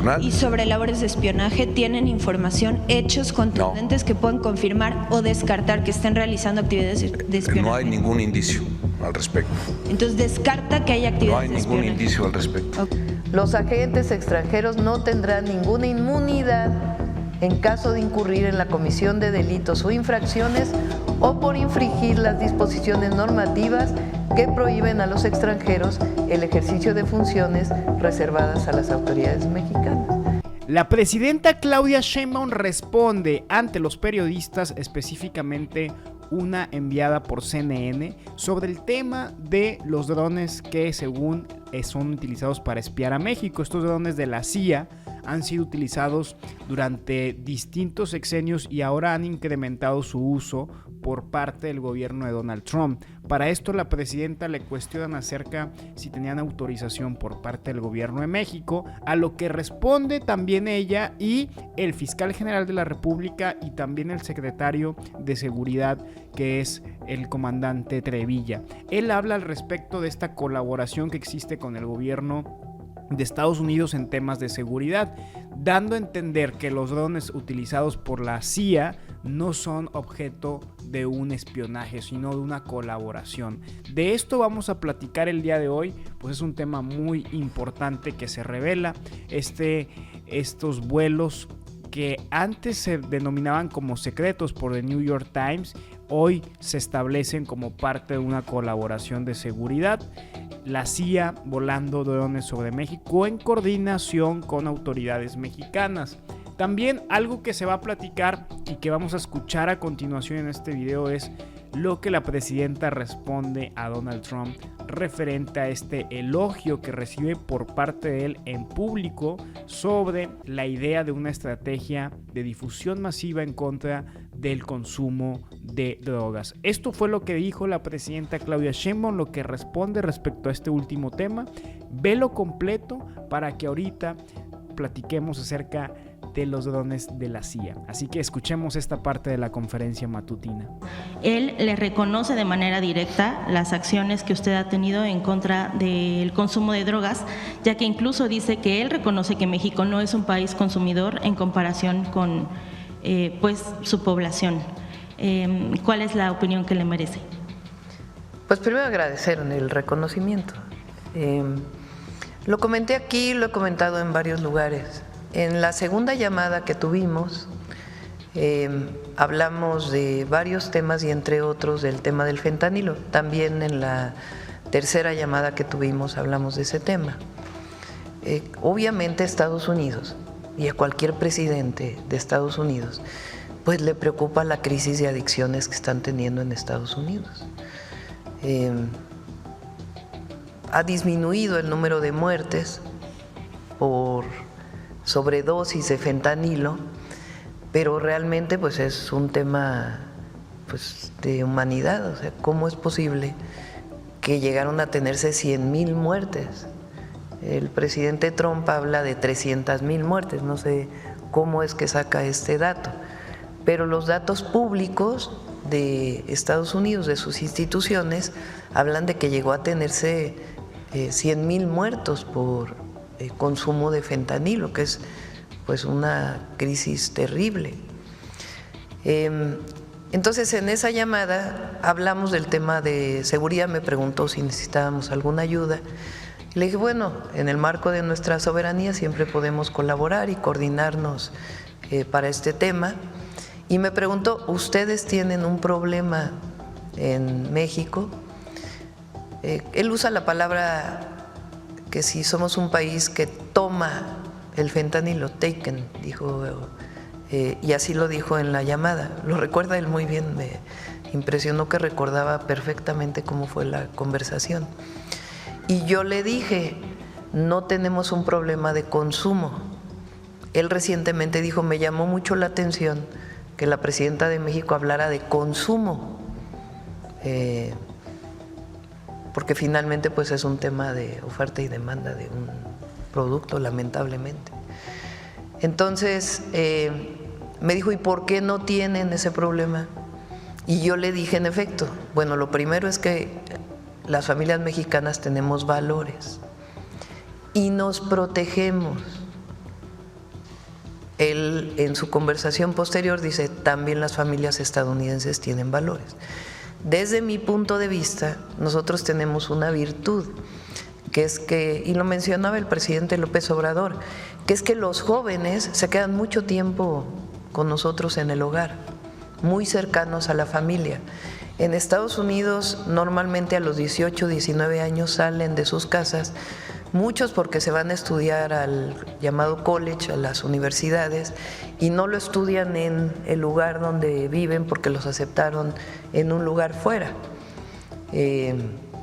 nacional. ¿Y sobre labores de espionaje tienen información, hechos contundentes que puedan confirmar o descartar que estén realizando actividades de espionaje? No hay ningún indicio al respecto. Entonces descarta que haya actividades de espionaje. No hay ningún indicio al respecto. Los agentes extranjeros no tendrán ninguna inmunidad en caso de incurrir en la comisión de delitos o infracciones o por infringir las disposiciones normativas que prohíben a los extranjeros el ejercicio de funciones reservadas a las autoridades mexicanas. La presidenta Claudia Sheinbaum responde ante los periodistas, específicamente una enviada por CNN, sobre el tema de los drones que según son utilizados para espiar a México. Estos drones de la CIA han sido utilizados durante distintos sexenios y ahora han incrementado su uso por parte del gobierno de Donald Trump. Para esto la presidenta le cuestionan acerca si tenían autorización por parte del gobierno de México, a lo que responde también ella y el fiscal general de la República y también el secretario de Seguridad, que es el comandante Trevilla. Él habla al respecto de esta colaboración que existe con el gobierno de Estados Unidos en temas de seguridad, dando a entender que los drones utilizados por la CIA no son objeto de un espionaje, sino de una colaboración. De esto vamos a platicar el día de hoy, pues es un tema muy importante que se revela. Estos vuelos que antes se denominaban como secretos por The New York Times, hoy se establecen como parte de una colaboración de seguridad. La CIA volando drones sobre México en coordinación con autoridades mexicanas. También algo que se va a platicar y que vamos a escuchar a continuación en este video es lo que la presidenta responde a Donald Trump referente a este elogio que recibe por parte de él en público sobre la idea de una estrategia de difusión masiva en contra del consumo de drogas. Esto fue lo que dijo la presidenta Claudia Sheinbaum, lo que responde respecto a este último tema. Velo completo para que ahorita platiquemos acerca de los drones de la CIA. Así que escuchemos esta parte de la conferencia matutina. Él le reconoce de manera directa las acciones que usted ha tenido en contra del consumo de drogas, ya que incluso dice que él reconoce que México no es un país consumidor en comparación con pues su población. ¿Cuál es la opinión que le merece? Pues primero agradecer el reconocimiento. Lo comenté aquí, lo he comentado en varios lugares. En la segunda llamada que tuvimos, hablamos de varios temas y entre otros del tema del fentanilo. También en la tercera llamada que tuvimos hablamos de ese tema. Obviamente a Estados Unidos y a cualquier presidente de Estados Unidos, pues le preocupa la crisis de adicciones que están teniendo en Estados Unidos. Ha disminuido el número de muertes por sobredosis de fentanilo, pero realmente pues es un tema pues de humanidad. O sea, ¿cómo es posible que llegaron a tenerse 100,000 muertes? El presidente Trump habla de 300,000 muertes, no sé cómo es que saca este dato, pero los datos públicos de Estados Unidos, de sus instituciones, hablan de que llegó a tenerse 100,000 muertos por consumo de fentanilo, que es pues una crisis terrible. Entonces en esa llamada hablamos del tema de seguridad, me preguntó si necesitábamos alguna ayuda. Le dije, bueno, en el marco de nuestra soberanía siempre podemos colaborar y coordinarnos para este tema. Y me preguntó, ¿ustedes tienen un problema en México? Él usa la palabra que si somos un país que toma el fentanilo, taken, dijo, y así lo dijo en la llamada. Lo recuerda él muy bien, me impresionó que recordaba perfectamente cómo fue la conversación. Y yo le dije, no tenemos un problema de consumo. Él recientemente dijo, me llamó mucho la atención que la presidenta de México hablara de consumo, porque finalmente pues es un tema de oferta y demanda de un producto, lamentablemente. Entonces me dijo, ¿y por qué no tienen ese problema? Y yo le dije, en efecto, bueno, lo primero es que las familias mexicanas tenemos valores y nos protegemos él en su conversación posterior dice, también las familias estadounidenses tienen valores. Desde mi punto de vista, nosotros tenemos una virtud, que es que, y lo mencionaba el presidente López Obrador, que es que los jóvenes se quedan mucho tiempo con nosotros en el hogar, muy cercanos a la familia. En Estados Unidos normalmente a los 18, 19 años salen de sus casas, muchos porque se van a estudiar al llamado college, a las universidades, y no lo estudian en el lugar donde viven porque los aceptaron en un lugar fuera.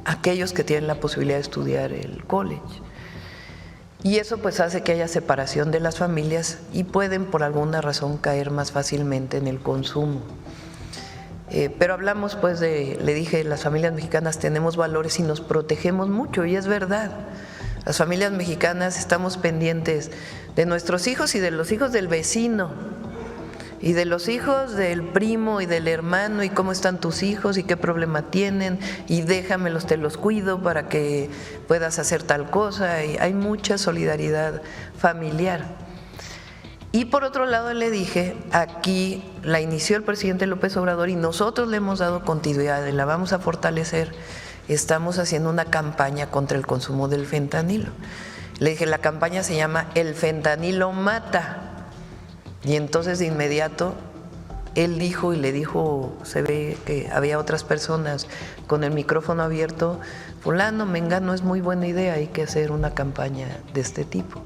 Aquellos que tienen la posibilidad de estudiar el college. Y eso pues hace que haya separación de las familias y pueden por alguna razón caer más fácilmente en el consumo. Pero hablamos pues le dije, las familias mexicanas tenemos valores y nos protegemos mucho, y es verdad. Las familias mexicanas estamos pendientes de nuestros hijos y de los hijos del vecino, y de los hijos del primo y del hermano, y cómo están tus hijos y qué problema tienen, y déjamelos, te los cuido para que puedas hacer tal cosa, y hay mucha solidaridad familiar. Y por otro lado le dije, aquí la inició el presidente López Obrador y nosotros le hemos dado continuidad, la vamos a fortalecer. Estamos haciendo una campaña contra el consumo del fentanilo. Le dije, la campaña se llama El fentanilo mata. Y entonces de inmediato él dijo, y le dijo, se ve que había otras personas con el micrófono abierto, fulano, mengano, es muy buena idea, hay que hacer una campaña de este tipo.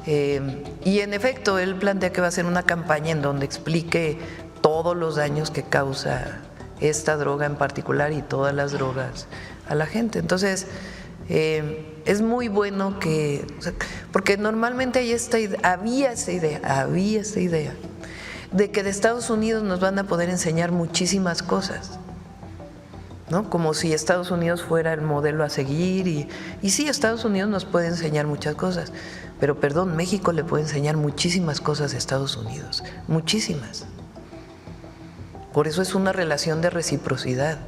Y en efecto, él plantea que va a hacer una campaña en donde explique todos los daños que causa esta droga en particular y todas las drogas a la gente. Entonces, es muy bueno que, porque normalmente había esta idea de que de Estados Unidos nos van a poder enseñar muchísimas cosas, ¿no? Como si Estados Unidos fuera el modelo a seguir, y sí, Estados Unidos nos puede enseñar muchas cosas, pero perdón, México le puede enseñar muchísimas cosas a Estados Unidos, muchísimas. Por eso es una relación de reciprocidad,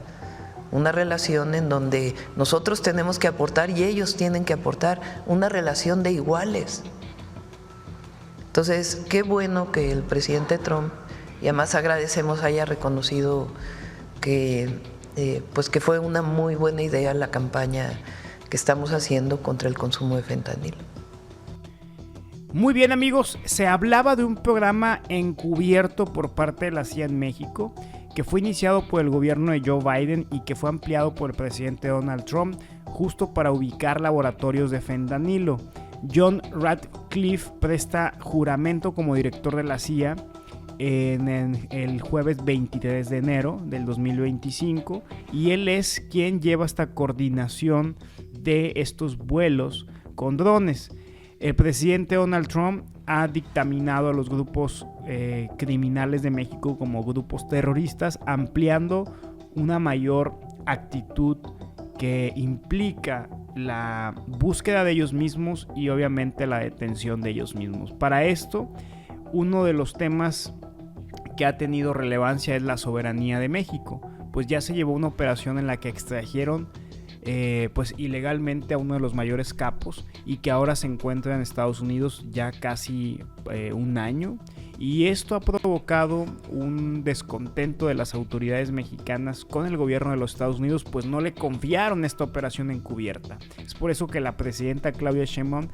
una relación en donde nosotros tenemos que aportar y ellos tienen que aportar, una relación de iguales. Entonces, qué bueno que el presidente Trump, y además agradecemos, haya reconocido que fue una muy buena idea la campaña que estamos haciendo contra el consumo de fentanilo. Muy bien, amigos, se hablaba de un programa encubierto por parte de la CIA en México, que fue iniciado por el gobierno de Joe Biden y que fue ampliado por el presidente Donald Trump, justo para ubicar laboratorios de fentanilo. John Ratcliffe presta juramento como director de la CIA en el jueves 23 de enero del 2025, y él es quien lleva esta coordinación de estos vuelos con drones. El presidente Donald Trump ha dictaminado a los grupos criminales de México como grupos terroristas, ampliando una mayor actitud que implica la búsqueda de ellos mismos y obviamente la detención de ellos mismos. Para esto, uno de los temas que ha tenido relevancia es la soberanía de México, pues ya se llevó una operación en la que extrajeron ilegalmente a uno de los mayores capos, y que ahora se encuentra en Estados Unidos ya casi un año, y esto ha provocado un descontento de las autoridades mexicanas con el gobierno de los Estados Unidos, pues no le confiaron esta operación encubierta. Es por eso que la presidenta Claudia Sheinbaum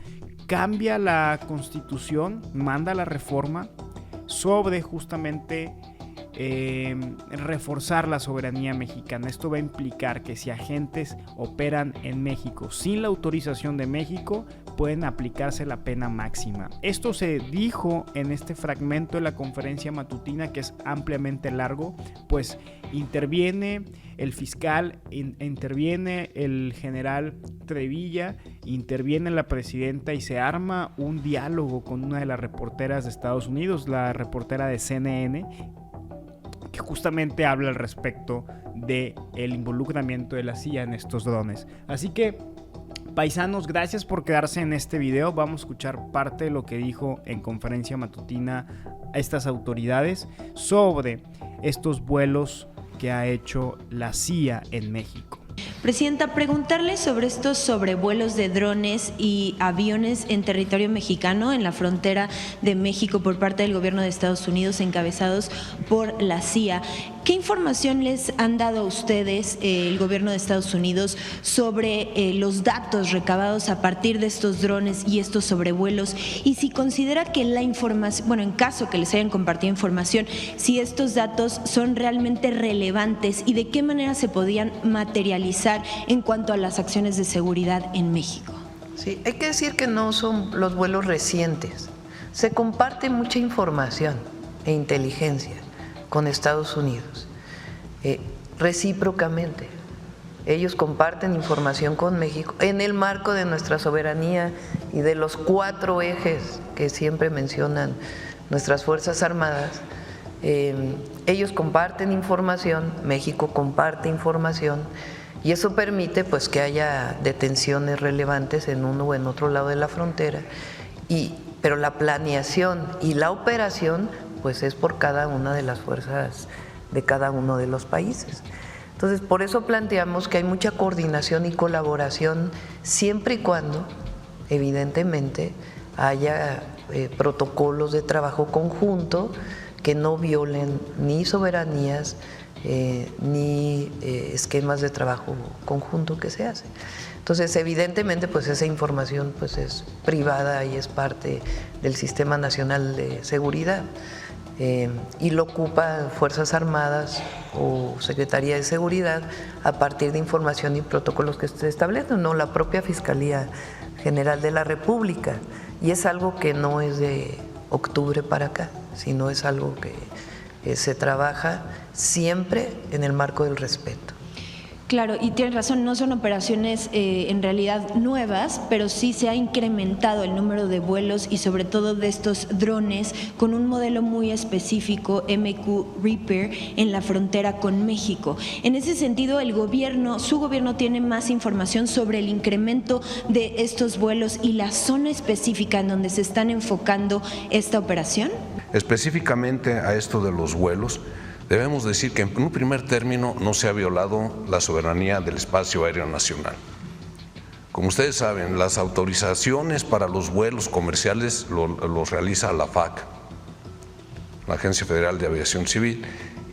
cambia la constitución, manda la reforma sobre justamente reforzar la soberanía mexicana. Esto va a implicar que si agentes operan en México sin la autorización de México, pueden aplicarse la pena máxima. Esto se dijo en este fragmento de la conferencia matutina, que es ampliamente largo, pues interviene el fiscal, interviene el general Trevilla, interviene la presidenta, y se arma un diálogo con una de las reporteras de Estados Unidos, la reportera de CNN, que justamente habla al respecto del involucramiento de la CIA en estos drones. Así que, paisanos, gracias por quedarse en este video. Vamos a escuchar parte de lo que dijo en conferencia matutina a estas autoridades sobre estos vuelos que ha hecho la CIA en México. Presidenta, preguntarle sobre estos sobrevuelos de drones y aviones en territorio mexicano, en la frontera de México, por parte del gobierno de Estados Unidos, encabezados por la CIA. ¿Qué información les han dado a ustedes, el gobierno de Estados Unidos, sobre los datos recabados a partir de estos drones y estos sobrevuelos? Y si considera que la información, bueno, en caso que les hayan compartido información, si estos datos son realmente relevantes y de qué manera se podían materializar en cuanto a las acciones de seguridad en México. Sí, hay que decir que no son los vuelos recientes. Se comparte mucha información e inteligencia con Estados Unidos, recíprocamente. Ellos comparten información con México en el marco de nuestra soberanía y de los 4 ejes que siempre mencionan nuestras Fuerzas Armadas. Ellos comparten información, México comparte información, y eso permite pues que haya detenciones relevantes en uno o en otro lado de la frontera, pero la planeación y la operación pues es por cada una de las fuerzas de cada uno de los países. Entonces, por eso planteamos que hay mucha coordinación y colaboración siempre y cuando, evidentemente, haya protocolos de trabajo conjunto que no violen ni soberanías ni esquemas de trabajo conjunto que se hacen. Entonces, evidentemente, pues esa información pues es privada y es parte del Sistema Nacional de Seguridad. Y lo ocupa Fuerzas Armadas o Secretaría de Seguridad a partir de información y protocolos que se establecen, no la propia Fiscalía General de la República. Y es algo que no es de octubre para acá, sino es algo que se trabaja siempre en el marco del respeto. Claro, y tienes razón, no son operaciones en realidad nuevas, pero sí se ha incrementado el número de vuelos y sobre todo de estos drones con un modelo muy específico, MQ Reaper, en la frontera con México. En ese sentido, su gobierno tiene más información sobre el incremento de estos vuelos y la zona específica en donde se están enfocando esta operación. Específicamente a esto de los vuelos, debemos decir que en un primer término no se ha violado la soberanía del espacio aéreo nacional. Como ustedes saben, las autorizaciones para los vuelos comerciales los realiza la FAC, la Agencia Federal de Aviación Civil,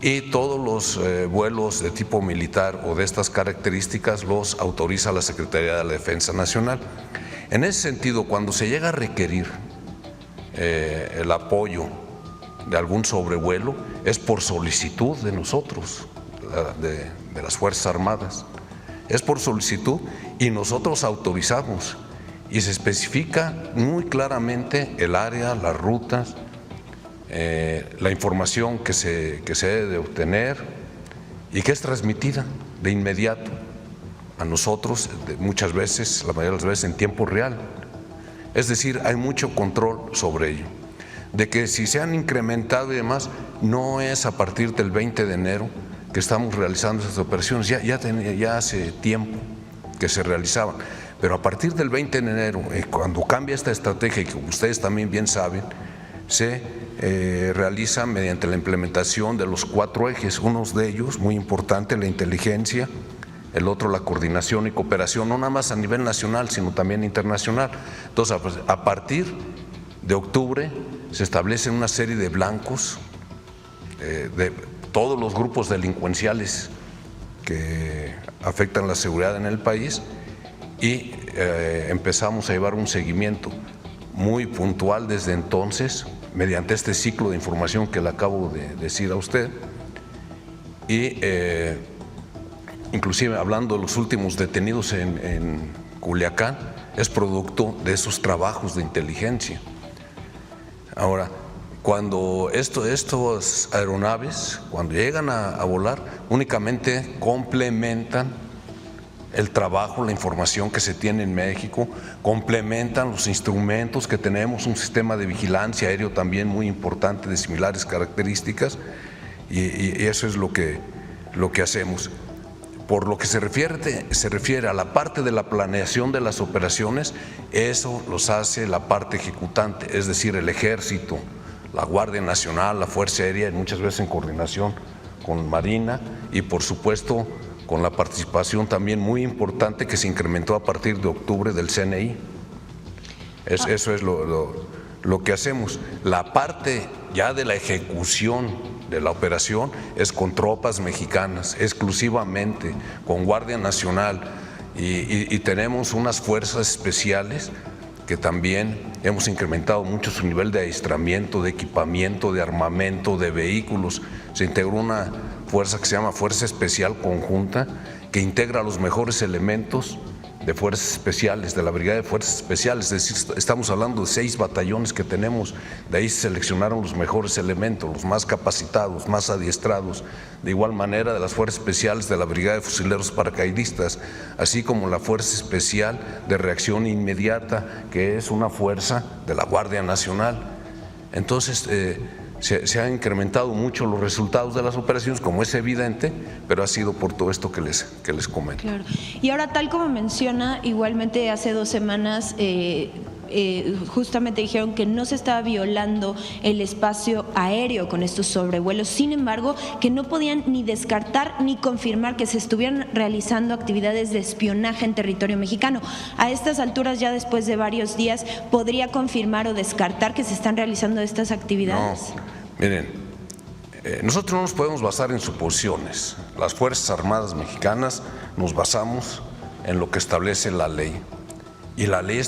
y todos los vuelos de tipo militar o de estas características los autoriza la Secretaría de la Defensa Nacional. En ese sentido, cuando se llega a requerir el apoyo de algún sobrevuelo, es por solicitud de nosotros, de las Fuerzas Armadas. Es por solicitud y nosotros autorizamos y se especifica muy claramente el área, las rutas, la información que se debe de obtener y que es transmitida de inmediato a nosotros, muchas veces, la mayoría de las veces en tiempo real. Es decir, hay mucho control sobre ello. De que si se han incrementado y demás, no es a partir del 20 de enero que estamos realizando estas operaciones, ya hace tiempo que se realizaban, pero a partir del 20 de enero, cuando cambia esta estrategia, que ustedes también bien saben, se realiza mediante la implementación de los 4 ejes, uno de ellos, muy importante, la inteligencia, el otro la coordinación y cooperación, no nada más a nivel nacional, sino también internacional. Entonces, a partir de octubre, se establecen una serie de blancos de todos los grupos delincuenciales que afectan la seguridad en el país y empezamos a llevar un seguimiento muy puntual desde entonces mediante este ciclo de información que le acabo de decir a usted y inclusive hablando de los últimos detenidos en Culiacán, es producto de esos trabajos de inteligencia. Ahora, cuando estas aeronaves, cuando llegan a volar, únicamente complementan el trabajo, la información que se tiene en México, complementan los instrumentos que tenemos, un sistema de vigilancia aéreo también muy importante de similares características y eso es lo que hacemos. Por lo que se refiere a la parte de la planeación de las operaciones, eso los hace la parte ejecutante, es decir, el Ejército, la Guardia Nacional, la Fuerza Aérea, y muchas veces en coordinación con Marina y por supuesto con la participación también muy importante que se incrementó a partir de octubre del CNI. Eso es lo que hacemos. La parte ya de la ejecución de la operación es con tropas mexicanas, exclusivamente, con Guardia Nacional, y tenemos unas fuerzas especiales que también hemos incrementado mucho su nivel de adiestramiento, de equipamiento, de armamento, de vehículos. Se integró una fuerza que se llama Fuerza Especial Conjunta, que integra los mejores elementos de fuerzas especiales, de la Brigada de Fuerzas Especiales, es decir, estamos hablando de 6 batallones que tenemos, de ahí se seleccionaron los mejores elementos, los más capacitados, más adiestrados, de igual manera de las Fuerzas Especiales de la Brigada de Fusileros Paracaidistas, así como la Fuerza Especial de Reacción Inmediata, que es una fuerza de la Guardia Nacional. Entonces, se han incrementado mucho los resultados de las operaciones, como es evidente, pero ha sido por todo esto que les comento. Claro. Y ahora, tal como menciona, igualmente hace 2 semanas justamente dijeron que no se estaba violando el espacio aéreo con estos sobrevuelos, sin embargo, que no podían ni descartar ni confirmar que se estuvieran realizando actividades de espionaje en territorio mexicano. A estas alturas, ya después de varios días, ¿podría confirmar o descartar que se están realizando estas actividades? No, miren, nosotros no nos podemos basar en suposiciones. Las Fuerzas Armadas Mexicanas nos basamos en lo que establece la ley. Y la ley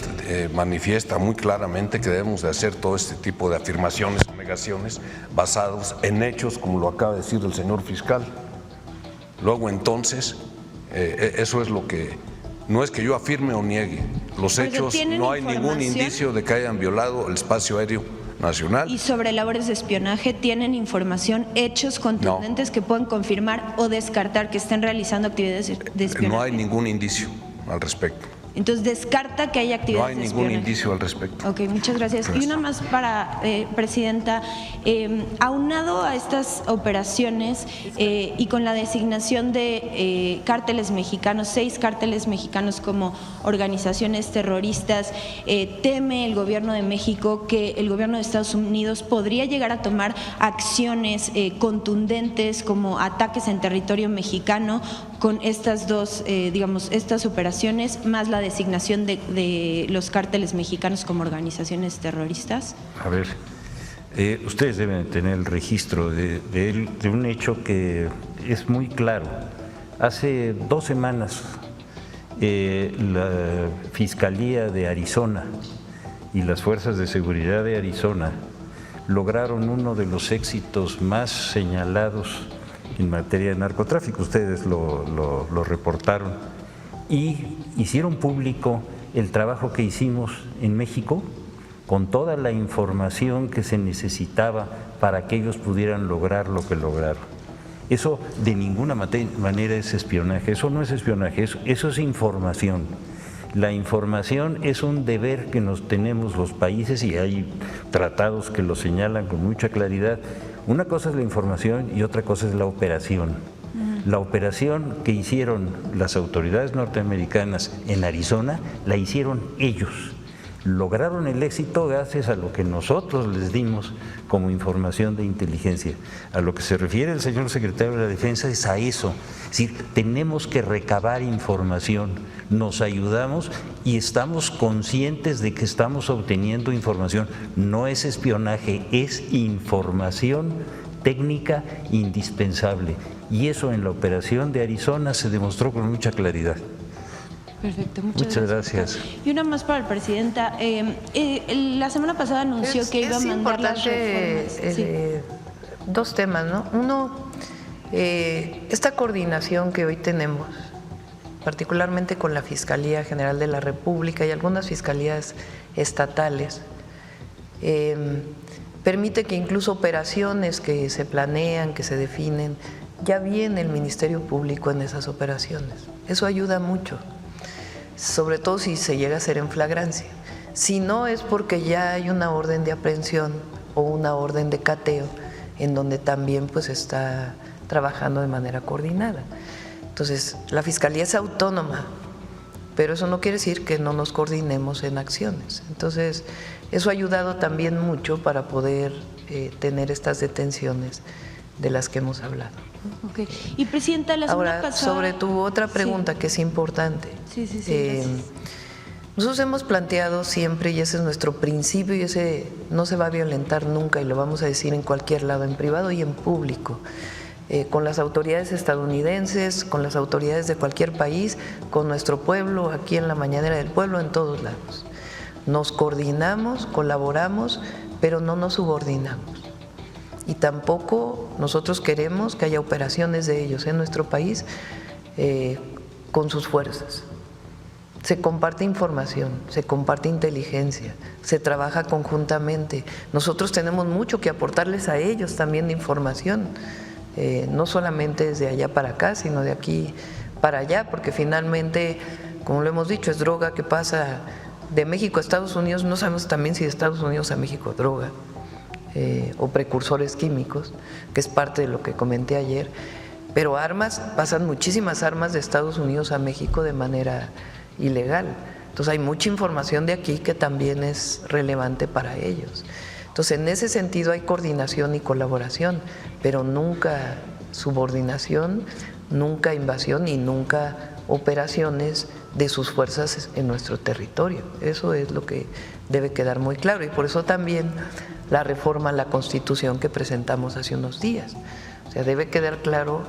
manifiesta muy claramente que debemos de hacer todo este tipo de afirmaciones o negaciones basados en hechos, como lo acaba de decir el señor fiscal. Luego, entonces, eso es lo que… No es que yo afirme o niegue. Los hechos, no hay ningún indicio de que hayan violado el espacio aéreo nacional. Y sobre labores de espionaje, ¿tienen información, hechos contundentes que pueden confirmar o descartar que estén realizando actividades de espionaje? No hay ningún indicio al respecto. Entonces, descarta que haya actividades de espionaje. No hay ningún indicio al respecto. Ok, muchas gracias. Y una más para, Presidenta, aunado a estas operaciones y con la designación de cárteles mexicanos, 6 cárteles mexicanos como organizaciones terroristas, ¿teme el gobierno de México que el gobierno de Estados Unidos podría llegar a tomar acciones contundentes como ataques en territorio mexicano con estas dos, estas operaciones, más la designación de los cárteles mexicanos como organizaciones terroristas? A ver, ustedes deben tener el registro de un hecho que es muy claro. Hace 2 semanas la Fiscalía de Arizona y las Fuerzas de Seguridad de Arizona lograron uno de los éxitos más señalados en materia de narcotráfico. Ustedes lo reportaron y hicieron público el trabajo que hicimos en México con toda la información que se necesitaba para que ellos pudieran lograr lo que lograron. Eso de ninguna manera es espionaje, eso no es espionaje, eso es información. La información es un deber que nos tenemos los países y hay tratados que lo señalan con mucha claridad. Una cosa es la información y otra cosa es la operación. La operación que hicieron las autoridades norteamericanas en Arizona, la hicieron ellos. Lograron el éxito gracias a lo que nosotros les dimos como información de inteligencia. A lo que se refiere el señor secretario de la Defensa es a eso. Es decir, tenemos que recabar información, nos ayudamos y estamos conscientes de que estamos obteniendo información. No es espionaje, es información técnica indispensable. Y eso en la operación de Arizona se demostró con mucha claridad. Perfecto, muchas gracias. Y una más para el Presidenta. La semana pasada anunció que iba a mandar las reformas. Sí. 2 temas, ¿no? Uno, esta coordinación que hoy tenemos, particularmente con la Fiscalía General de la República y algunas fiscalías estatales, permite que incluso operaciones que se planean, que se definen, ya viene el Ministerio Público en esas operaciones. Eso ayuda mucho, sobre todo si se llega a hacer en flagrancia. Si no, es porque ya hay una orden de aprehensión o una orden de cateo en donde también pues está trabajando de manera coordinada. Entonces, la Fiscalía es autónoma, pero eso no quiere decir que no nos coordinemos en acciones. Entonces, eso ha ayudado también mucho para poder tener estas detenciones de las que hemos hablado. Ok. Y Presidenta, la semana Ahora, pasada… sobre tu otra pregunta, Sí. que es importante. Sí, gracias. Nosotros hemos planteado siempre, y ese es nuestro principio, y ese no se va a violentar nunca, y lo vamos a decir en cualquier lado, en privado y en público, con las autoridades estadounidenses, con las autoridades de cualquier país, con nuestro pueblo, aquí en la Mañanera del Pueblo, en todos lados. Nos coordinamos, colaboramos, pero no nos subordinamos. Y tampoco nosotros queremos que haya operaciones de ellos en nuestro país con sus fuerzas. Se comparte información, se comparte inteligencia, se trabaja conjuntamente. Nosotros tenemos mucho que aportarles a ellos también de información, no solamente desde allá para acá, sino de aquí para allá, porque finalmente, como lo hemos dicho, es droga que pasa de México a Estados Unidos, no sabemos también si de Estados Unidos a México droga o precursores químicos, que es parte de lo que comenté ayer, pero armas, pasan muchísimas armas de Estados Unidos a México de manera ilegal. Entonces hay mucha información de aquí que también es relevante para ellos. Entonces en ese sentido hay coordinación y colaboración, pero nunca subordinación, nunca invasión y nunca operaciones de sus fuerzas en nuestro territorio. Eso es lo que debe quedar muy claro, y por eso también la reforma a la Constitución que presentamos hace unos días. O sea, debe quedar claro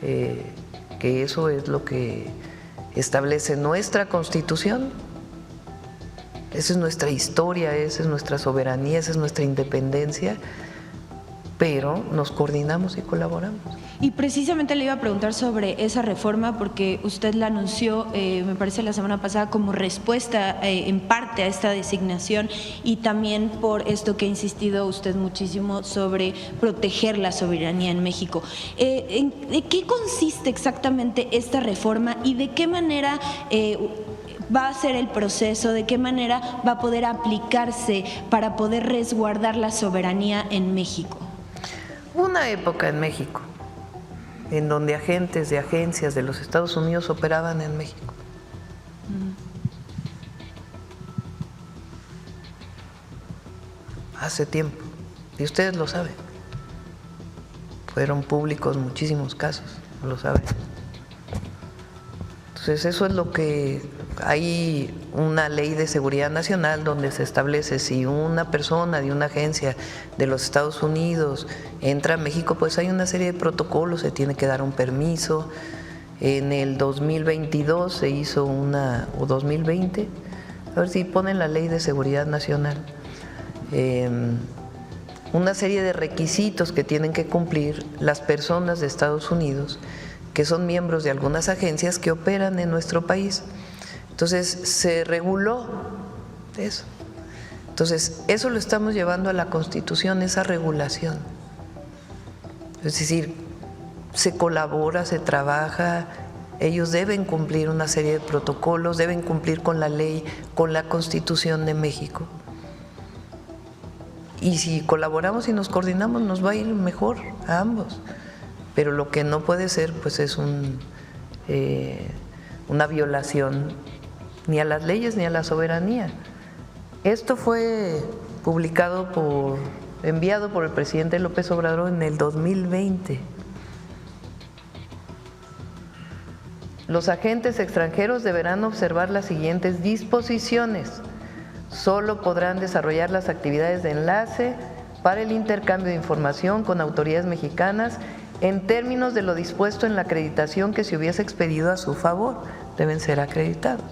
que eso es lo que establece nuestra Constitución. Esa es nuestra historia, esa es nuestra soberanía, esa es nuestra independencia, pero nos coordinamos y colaboramos. Y precisamente le iba a preguntar sobre esa reforma porque usted la anunció, me parece la semana pasada, como respuesta en parte a esta designación, y también por esto que ha insistido usted muchísimo sobre proteger la soberanía en México. ¿De qué consiste exactamente esta reforma y de qué manera va a ser el proceso, de qué manera va a poder aplicarse para poder resguardar la soberanía en México? Hubo una época en México en donde agentes de agencias de los Estados Unidos operaban en México. Hace tiempo, y ustedes lo saben. Fueron públicos muchísimos casos, lo saben. Entonces eso es lo que… Hay una ley de seguridad nacional donde se establece si una persona de una agencia de los Estados Unidos entra a México, pues hay una serie de protocolos, se tiene que dar un permiso. En el 2022 se hizo o 2020, a ver si ponen la ley de seguridad nacional, una serie de requisitos que tienen que cumplir las personas de Estados Unidos que son miembros de algunas agencias que operan en nuestro país. Entonces se reguló eso. Entonces eso lo estamos llevando a la Constitución, esa regulación. Es decir, se colabora, se trabaja, ellos deben cumplir una serie de protocolos, deben cumplir con la ley, con la Constitución de México. Y si colaboramos y nos coordinamos, nos va a ir mejor a ambos. Pero lo que no puede ser, pues es una violación ni a las leyes ni a la soberanía. Esto fue enviado por el presidente López Obrador en el 2020. Los agentes extranjeros deberán observar las siguientes disposiciones. Solo podrán desarrollar las actividades de enlace para el intercambio de información con autoridades mexicanas en términos de lo dispuesto en la acreditación que se hubiese expedido a su favor. Deben ser acreditados.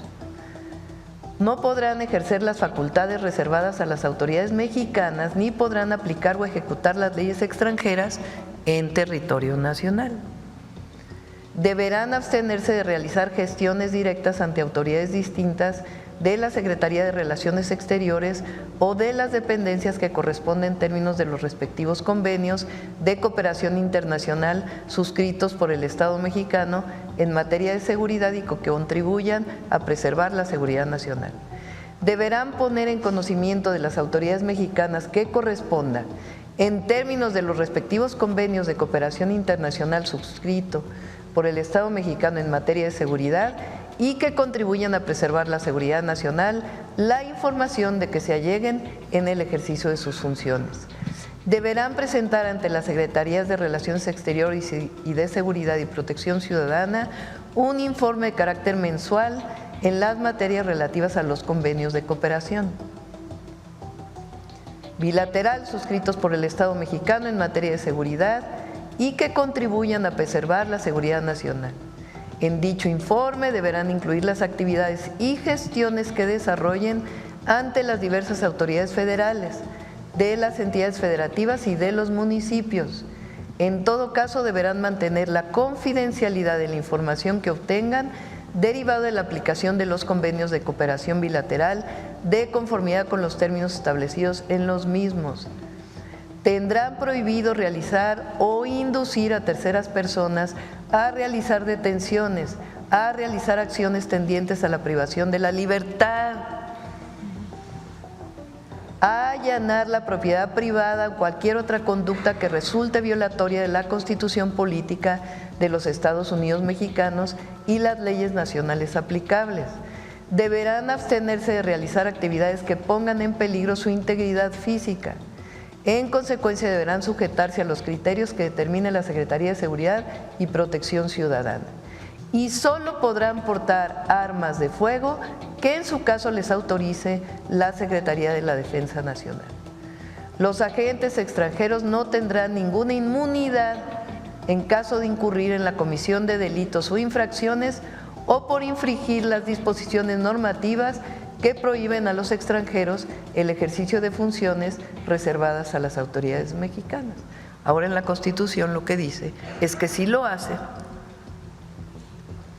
No podrán ejercer las facultades reservadas a las autoridades mexicanas ni podrán aplicar o ejecutar las leyes extranjeras en territorio nacional. Deberán abstenerse de realizar gestiones directas ante autoridades distintas de la Secretaría de Relaciones Exteriores o de las dependencias que corresponden en términos de los respectivos convenios de cooperación internacional suscritos por el Estado mexicano en materia de seguridad y que contribuyan a preservar la seguridad nacional. Deberán poner en conocimiento de las autoridades mexicanas que corresponda, en términos de los respectivos convenios de cooperación internacional suscrito por el Estado mexicano en materia de seguridad y que contribuyan a preservar la seguridad nacional, la información de que se alleguen en el ejercicio de sus funciones. deberán presentar ante las Secretarías de Relaciones Exteriores y de Seguridad y Protección Ciudadana un informe de carácter mensual en las materias relativas a los convenios de cooperación bilateral suscritos por el Estado mexicano en materia de seguridad y que contribuyan a preservar la seguridad nacional. En dicho informe deberán incluir las actividades y gestiones que desarrollen ante las diversas autoridades federales, de las entidades federativas y de los municipios. En todo caso, deberán mantener la confidencialidad de la información que obtengan derivado de la aplicación de los convenios de cooperación bilateral de conformidad con los términos establecidos en los mismos. Tendrán prohibido realizar o inducir a terceras personas a realizar detenciones, a realizar acciones tendientes a la privación de la libertad, a allanar la propiedad privada o cualquier otra conducta que resulte violatoria de la Constitución Política de los Estados Unidos Mexicanos y las leyes nacionales aplicables. Deberán abstenerse de realizar actividades que pongan en peligro su integridad física. En consecuencia, deberán sujetarse a los criterios que determine la Secretaría de Seguridad y Protección Ciudadana. Y solo podrán portar armas de fuego que en su caso les autorice la Secretaría de la Defensa Nacional. Los agentes extranjeros no tendrán ninguna inmunidad en caso de incurrir en la comisión de delitos o infracciones o por infringir las disposiciones normativas que prohíben a los extranjeros el ejercicio de funciones reservadas a las autoridades mexicanas. Ahora en la Constitución lo que dice es que si lo hace,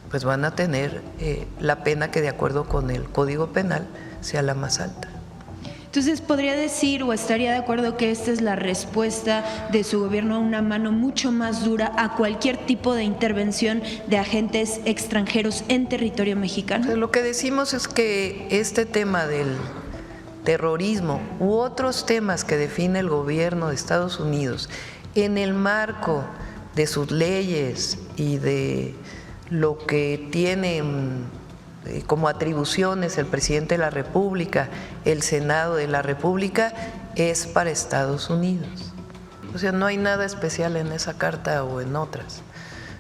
pues van a tener la pena que de acuerdo con el Código Penal sea la más alta. Entonces, ¿podría decir o estaría de acuerdo que esta es la respuesta de su gobierno a una mano mucho más dura a cualquier tipo de intervención de agentes extranjeros en territorio mexicano? Lo que decimos es que este tema del terrorismo u otros temas que define el gobierno de Estados Unidos en el marco de sus leyes y de lo que tienen como atribuciones el presidente de la República, el Senado de la República, es para Estados Unidos. O sea, no hay nada especial en esa carta o en otras,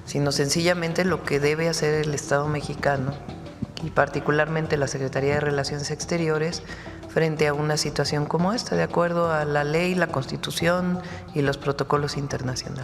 sino sencillamente lo que debe hacer el Estado mexicano y particularmente la Secretaría de Relaciones Exteriores frente a una situación como esta, de acuerdo a la ley, la Constitución y los protocolos internacionales.